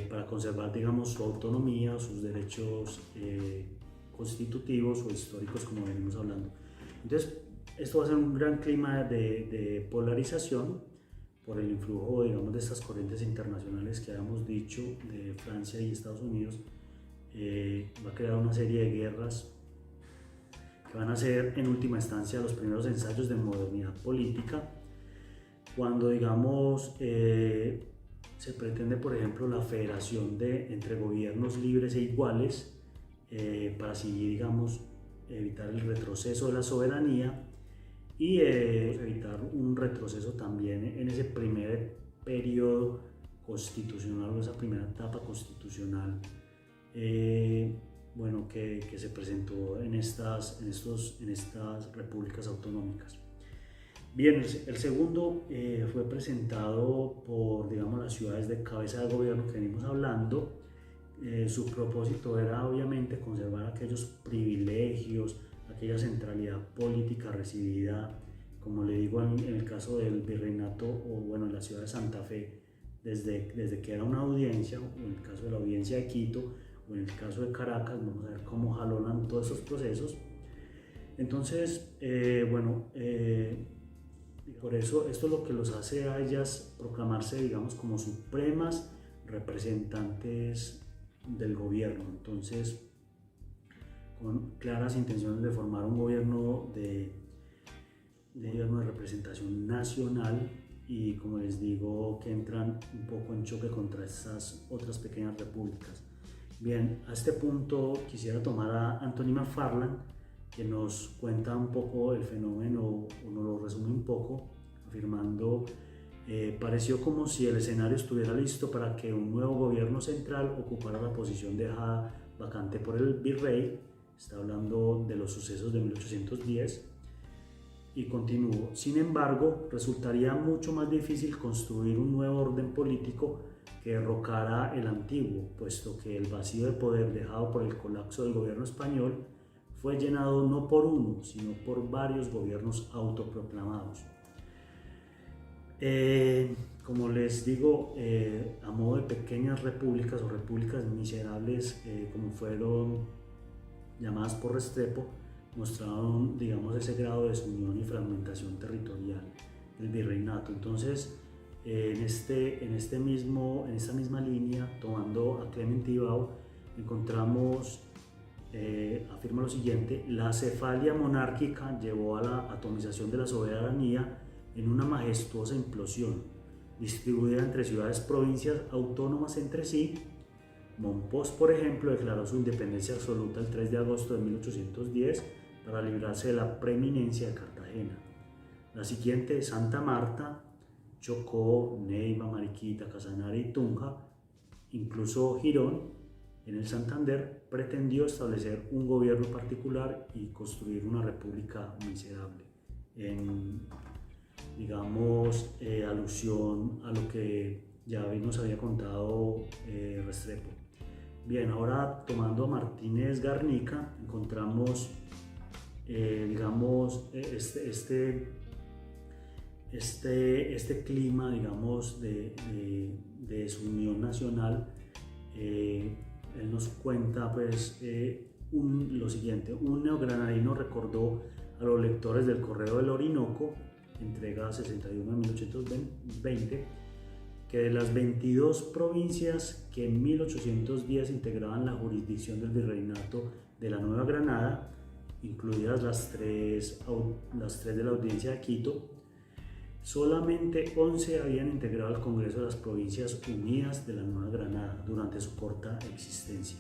[SPEAKER 1] para conservar, digamos, su autonomía, sus derechos constitutivos o históricos, como venimos hablando. Entonces, esto va a ser un gran clima de polarización por el influjo, digamos, de estas corrientes internacionales que habíamos dicho, de Francia y Estados Unidos. Va a crear una serie de guerras que van a ser en última instancia los primeros ensayos de modernidad política, cuando, digamos, se pretende, por ejemplo, la federación entre gobiernos libres e iguales, para así, digamos, evitar el retroceso de la soberanía y evitar un retroceso también en ese primer periodo constitucional o esa primera etapa constitucional, bueno, que se presentó en estas repúblicas autonómicas. Bien, el segundo fue presentado por, digamos, las ciudades de cabeza de gobierno que venimos hablando. Su propósito era obviamente conservar aquellos privilegios, aquella centralidad política recibida, como le digo, en el caso del virreinato, o bueno, en la ciudad de Santa Fe, desde que era una audiencia, o en el caso de la audiencia de Quito, o en el caso de Caracas. Vamos a ver cómo jalonan todos esos procesos. Entonces, por eso esto es lo que los hace a ellas proclamarse, digamos, como supremas representantes del gobierno. Entonces, con claras intenciones de formar un gobierno de representación nacional, y, como les digo, que entran un poco en choque contra estas otras pequeñas repúblicas. Bien, a este punto quisiera tomar a Anthony McFarland, que nos cuenta un poco el fenómeno, o nos lo resume un poco, afirmando: pareció como si el escenario estuviera listo para que un nuevo gobierno central ocupara la posición dejada vacante por el virrey. Está hablando de los sucesos de 1810. Y continuó: sin embargo, resultaría mucho más difícil construir un nuevo orden político que derrocara el antiguo, puesto que el vacío de poder dejado por el colapso del gobierno español fue llenado no por uno, sino por varios gobiernos autoproclamados. Como les digo, a modo de pequeñas repúblicas o repúblicas miserables, como fueron llamadas por Restrepo, mostraron, digamos, ese grado de desunión y fragmentación territorial del virreinato. Entonces, en esta misma línea, tomando a Clement Ibao, encontramos, afirma lo siguiente: la cefalia monárquica llevó a la atomización de la soberanía en una majestuosa implosión, distribuida entre ciudades-provincias autónomas entre sí. Mompox, por ejemplo, declaró su independencia absoluta el 3 de agosto de 1810 para librarse de la preeminencia de Cartagena. La siguiente, Santa Marta, Chocó, Neiva, Mariquita, Casanare y Tunja, incluso Girón, en el Santander, pretendió establecer un gobierno particular y construir una república miserable. digamos, alusión a lo que ya nos había contado Restrepo. Bien, ahora tomando a Martínez Garnica, encontramos, digamos, este clima, digamos, de desunión nacional. Él nos cuenta, pues, lo siguiente: un neogranadino recordó a los lectores del Correo del Orinoco, entrega 61 de 1820, que de las 22 provincias que en 1810 integraban la jurisdicción del virreinato de la Nueva Granada, incluidas las tres de la Audiencia de Quito, solamente 11 habían integrado al Congreso de las Provincias Unidas de la Nueva Granada durante su corta existencia: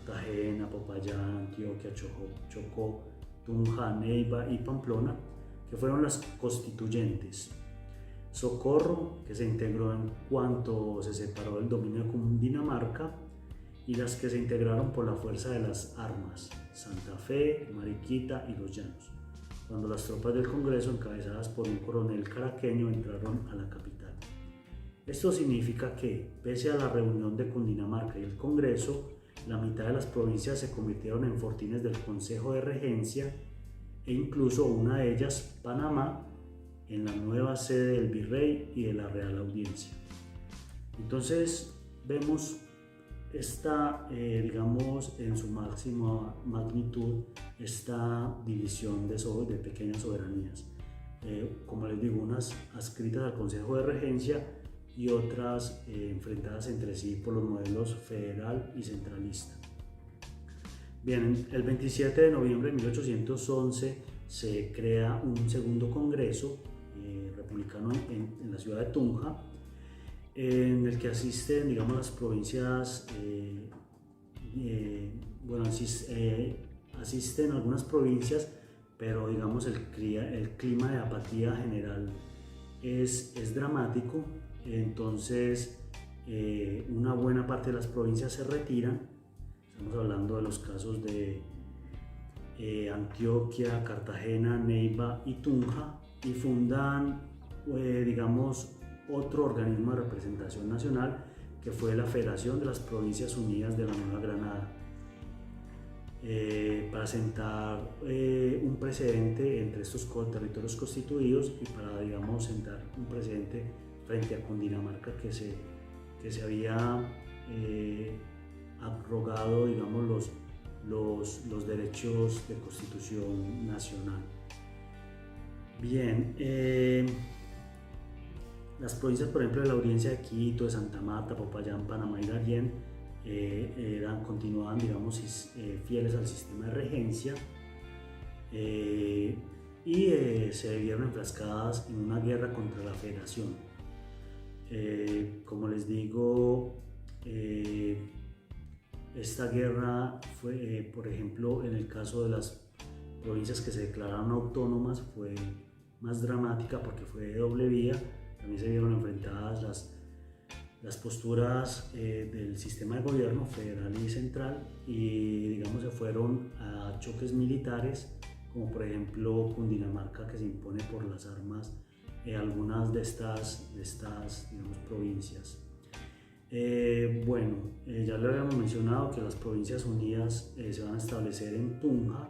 [SPEAKER 1] Cartagena, Popayán, Antioquia, Chocó, Tunja, Neiva y Pamplona, que fueron las constituyentes; Socorro, que se integró en cuanto se separó del dominio de Cundinamarca, y las que se integraron por la fuerza de las armas: Santa Fe, Mariquita y Los Llanos, cuando las tropas del Congreso, encabezadas por un coronel caraqueño, entraron a la capital. Esto significa que, pese a la reunión de Cundinamarca y el Congreso, la mitad de las provincias se convirtieron en fortines del Consejo de Regencia, e incluso una de ellas, Panamá, en la nueva sede del virrey y de la Real Audiencia. Entonces vemos digamos, en su máxima magnitud, esta división de pequeñas soberanías. Como les digo, unas adscritas al Consejo de Regencia y otras enfrentadas entre sí por los modelos federal y centralista. Bien, el 27 de noviembre de 1811 se crea un segundo congreso republicano en la ciudad de Tunja, en el que asisten, digamos, las provincias, asisten algunas provincias, pero, digamos, el clima de apatía general es dramático. Entonces, una buena parte de las provincias se retiran. Estamos hablando de los casos de Antioquia, Cartagena, Neiva y Tunja, y fundan, digamos, otro organismo de representación nacional, que fue la Federación de las Provincias Unidas de la Nueva Granada, para sentar un precedente entre estos territorios constituidos y para, digamos, sentar un precedente frente a Cundinamarca, que se había abrogado, digamos, los derechos de constitución nacional. Bien, las provincias, por ejemplo, de la Audiencia de Quito, de Santa Marta, Popayán, Panamá y Darién continuaban, digamos, fieles al sistema de regencia, y se vieron enfrascadas en una guerra contra la Federación. Como les digo, esta guerra fue, por ejemplo, en el caso de las provincias que se declararon autónomas, fue más dramática porque fue de doble vía. También se vieron enfrentadas las posturas del sistema de gobierno federal y central, y, digamos, se fueron a choques militares, como por ejemplo Cundinamarca, que se impone por las armas algunas de estas, digamos, provincias. Ya le habíamos mencionado que las Provincias Unidas se van a establecer en Tunja,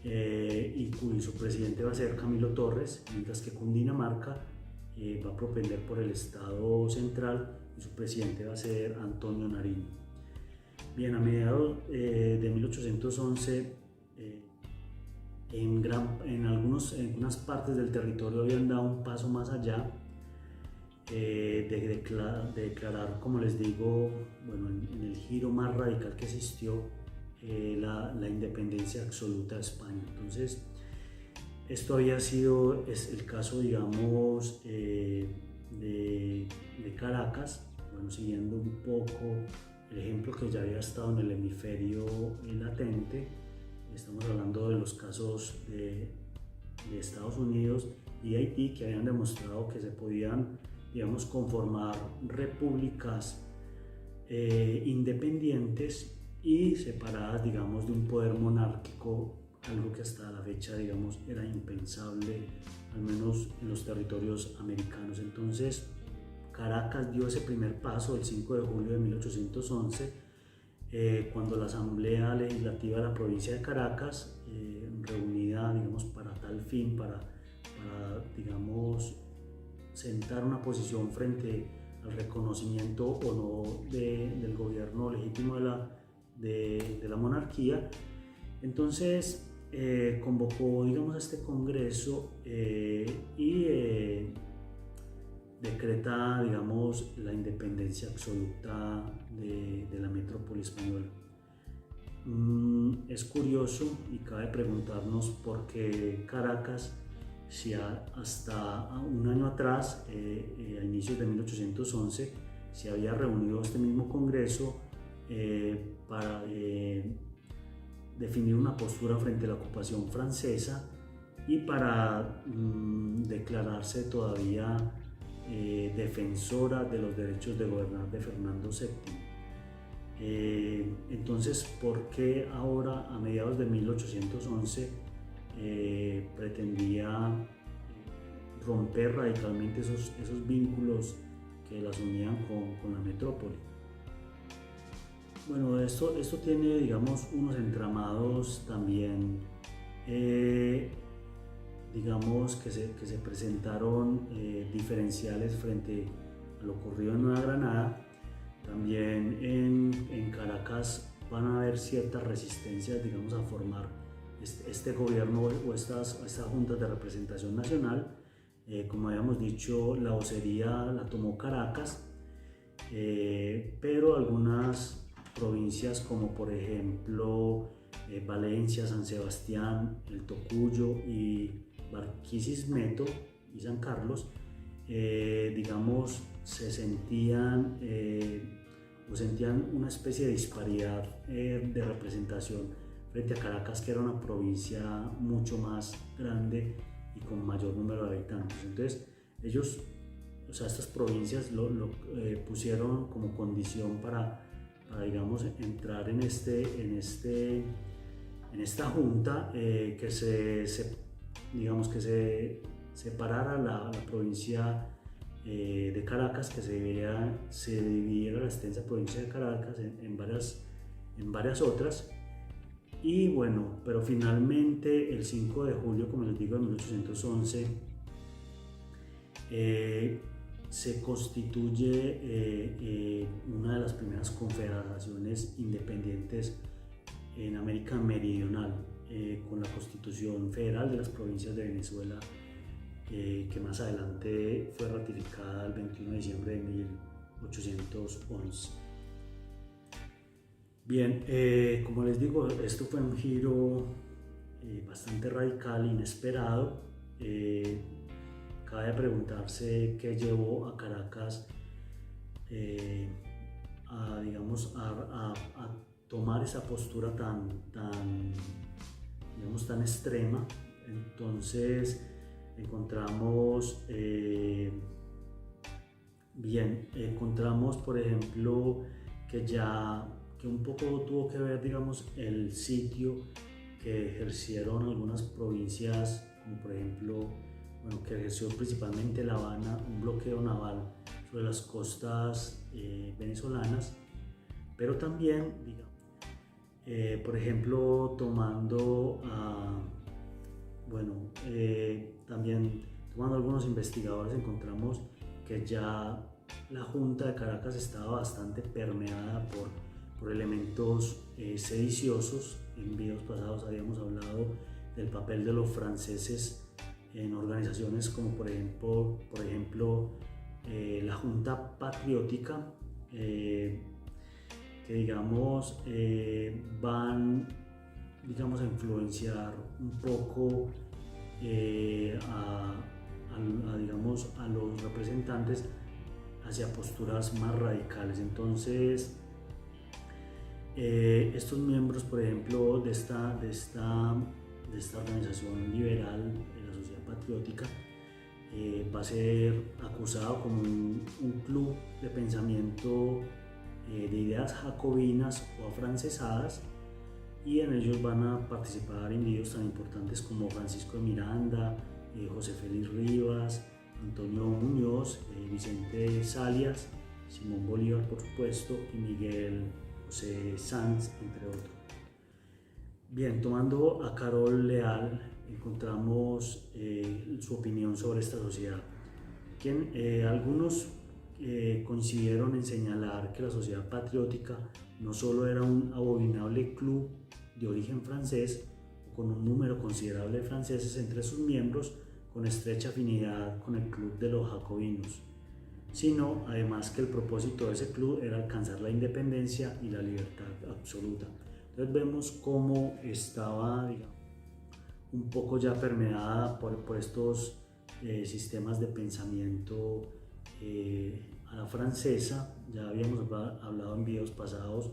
[SPEAKER 1] y su presidente va a ser Camilo Torres, mientras que Cundinamarca va a propender por el Estado central y su presidente va a ser Antonio Nariño. Bien, a mediados de 1811, en algunas partes del territorio habían dado un paso más allá, de declarar, como les digo, en el giro más radical que existió, la independencia absoluta de España. Entonces, esto había sido el caso, digamos, de Caracas, siguiendo un poco el ejemplo que ya había estado en el hemisferio latente. Estamos hablando de los casos de Estados Unidos y Haití, que habían demostrado que se podían, digamos, conformar repúblicas independientes y separadas, digamos, de un poder monárquico algo que hasta la fecha, digamos, era impensable, al menos en los territorios americanos. Entonces, Caracas dio ese primer paso el 5 de julio de 1811, cuando la Asamblea Legislativa de la provincia de Caracas, reunida, digamos, para tal fin, para digamos, sentar una posición frente al reconocimiento o no del gobierno legítimo de la monarquía. Entonces convocó, digamos, a este congreso y decreta, digamos, la independencia absoluta de la metrópoli española. Es curioso y cabe preguntarnos por qué Caracas, si hasta un año atrás, a inicios de 1811, se había reunido este mismo congreso para definir una postura frente a la ocupación francesa y para declararse todavía defensora de los derechos de gobernar de Fernando VII. Entonces, ¿por qué ahora, a mediados de 1811, pretendía romper radicalmente esos vínculos que las unían con la metrópoli? Bueno, esto tiene, digamos, unos entramados también, digamos, que se presentaron diferenciales frente a lo ocurrido en Nueva Granada. También en Caracas van a haber ciertas resistencias, digamos, a formar este gobierno o estas juntas de representación nacional. Como habíamos dicho, la vocería la tomó Caracas, pero algunas provincias como por ejemplo Valencia, San Sebastián, el Tocuyo y Barquisimeto y San Carlos, digamos, sentían una especie de disparidad de representación frente a Caracas, que era una provincia mucho más grande y con mayor número de habitantes. Entonces ellos, o sea, estas provincias lo pusieron como condición para digamos, entrar en esta junta, que digamos, que se separara la provincia de Caracas, que se dividiera la extensa provincia de Caracas en varias otras. Y bueno, pero finalmente el 5 de julio, como les digo, de 1811, se constituye una de las primeras confederaciones independientes en América Meridional, con la Constitución Federal de las Provincias de Venezuela, que más adelante fue ratificada el 21 de diciembre de 1811. Bien, como les digo, esto fue un giro bastante radical, inesperado. Cabe preguntarse qué llevó a Caracas digamos, a tomar esa postura tan extrema. Entonces encontramos por ejemplo, que un poco tuvo que ver, digamos, el sitio que ejercieron algunas provincias, como por ejemplo, bueno, que ejerció principalmente La Habana, un bloqueo naval sobre las costas venezolanas, pero también, digamos, por ejemplo, también tomando algunos investigadores, encontramos que ya la Junta de Caracas estaba bastante permeada por elementos sediciosos. En videos pasados habíamos hablado del papel de los franceses en organizaciones como por ejemplo la Junta Patriótica, que digamos van, digamos, a influenciar un poco digamos, a los representantes hacia posturas más radicales. Entonces estos miembros, por ejemplo, de esta organización liberal, la Sociedad Patriótica, va a ser acusado como un club de pensamiento de ideas jacobinas o afrancesadas, y en ellos van a participar individuos tan importantes como Francisco de Miranda, José Félix Rivas, Antonio Muñoz, Vicente Salias, Simón Bolívar por supuesto y Miguel José Sanz, entre otros. Bien, tomando a Carol Leal encontramos su opinión sobre esta sociedad. Algunos coincidieron en señalar que la sociedad patriótica no solo era un abominable club de origen francés o con un número considerable de franceses entre sus miembros con estrecha afinidad con el club de los jacobinos, sino además que el propósito de ese club era alcanzar la independencia y la libertad absoluta. Entonces vemos cómo estaba, digamos, un poco ya permeada por estos sistemas de pensamiento a la francesa. Ya habíamos hablado en videos pasados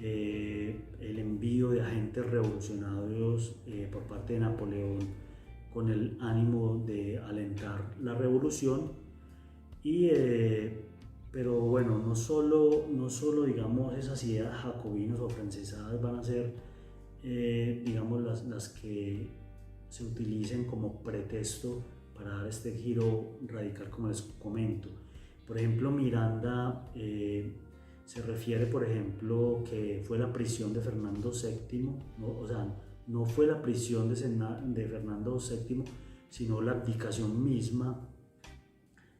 [SPEAKER 1] el envío de agentes revolucionarios por parte de Napoleón con el ánimo de alentar la revolución pero bueno, no solo digamos esas ideas jacobinas o francesadas van a ser digamos las que se utilicen como pretexto para dar este giro radical como les comento. Por ejemplo, Miranda se refiere, por ejemplo, que fue la prisión de Fernando VII, ¿no? O sea, no fue la prisión de Fernando VII, sino la abdicación misma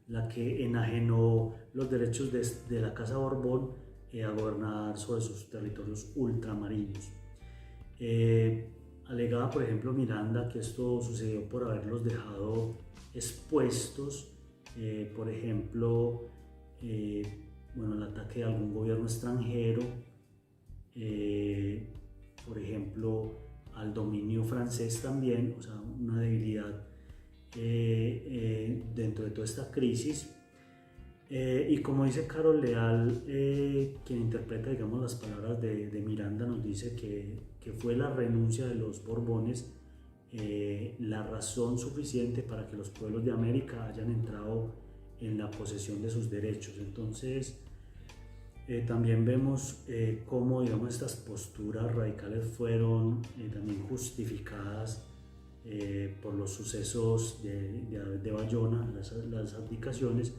[SPEAKER 1] la que enajenó los derechos de la Casa Borbón a gobernar sobre sus territorios ultramarinos. Alegaba, por ejemplo, Miranda que esto sucedió por haberlos dejado expuestos, por ejemplo, el ataque de algún gobierno extranjero, por ejemplo, al dominio francés también, o sea, una debilidad dentro de toda esta crisis. Y como dice Carol Leal, quien interpreta, digamos, las palabras de Miranda, nos dice que fue la renuncia de los Borbones la razón suficiente para que los pueblos de América hayan entrado en la posesión de sus derechos. Entonces, también vemos cómo, digamos, estas posturas radicales fueron también justificadas por los sucesos de Bayona, las abdicaciones,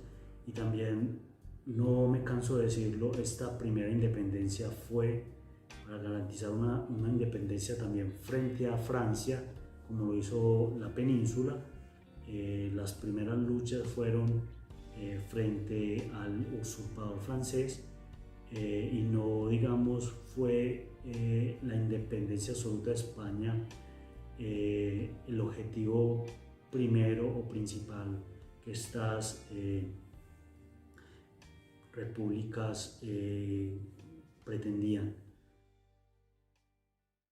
[SPEAKER 1] y también, no me canso de decirlo, esta primera independencia fue para garantizar una independencia también frente a Francia, como lo hizo la península. Las primeras luchas fueron frente al usurpador francés y no, digamos, fue la independencia absoluta de España el objetivo primero o principal que estas repúblicas pretendían.